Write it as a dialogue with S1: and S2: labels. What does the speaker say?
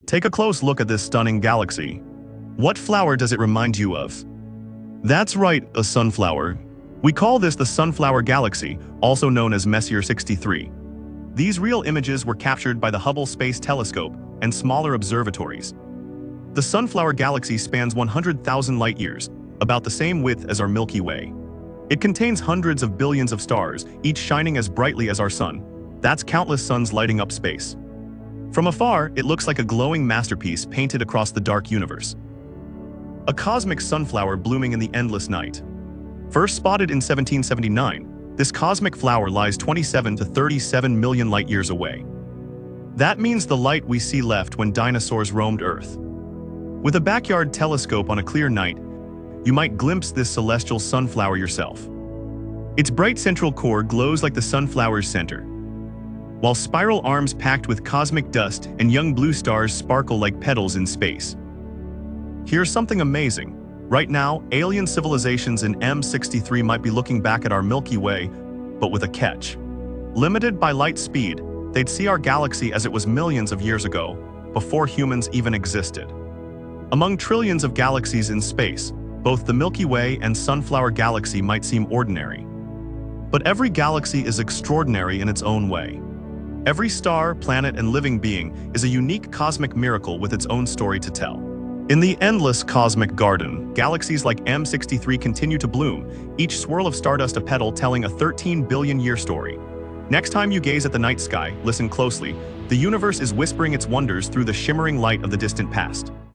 S1: Take a close look at this stunning galaxy. What flower does it remind you of? That's right, a sunflower. We call this the Sunflower Galaxy, also known as Messier 63. These real images were captured by the Hubble Space Telescope and smaller observatories. The Sunflower Galaxy spans 100,000 light-years, about the same width as our Milky Way. It contains hundreds of billions of stars, each shining as brightly as our sun. That's countless suns lighting up space. From afar, it looks like a glowing masterpiece painted across the dark universe. A cosmic sunflower blooming in the endless night. First spotted in 1779, this cosmic flower lies 27 to 37 million light-years away. That means the light we see left when dinosaurs roamed Earth. With a backyard telescope on a clear night, you might glimpse this celestial sunflower yourself. Its bright central core glows like the sunflower's center, while spiral arms packed with cosmic dust and young blue stars sparkle like petals in space. Here's something amazing. Right now, alien civilizations in M63 might be looking back at our Milky Way, but with a catch. Limited by light speed, they'd see our galaxy as it was millions of years ago, before humans even existed. Among trillions of galaxies in space, both the Milky Way and Sunflower Galaxy might seem ordinary. But every galaxy is extraordinary in its own way. Every star, planet, and living being is a unique cosmic miracle with its own story to tell. In the endless cosmic garden, galaxies like M63 continue to bloom, each swirl of stardust a petal telling a 13 billion-year story. Next time you gaze at the night sky, listen closely. The universe is whispering its wonders through the shimmering light of the distant past.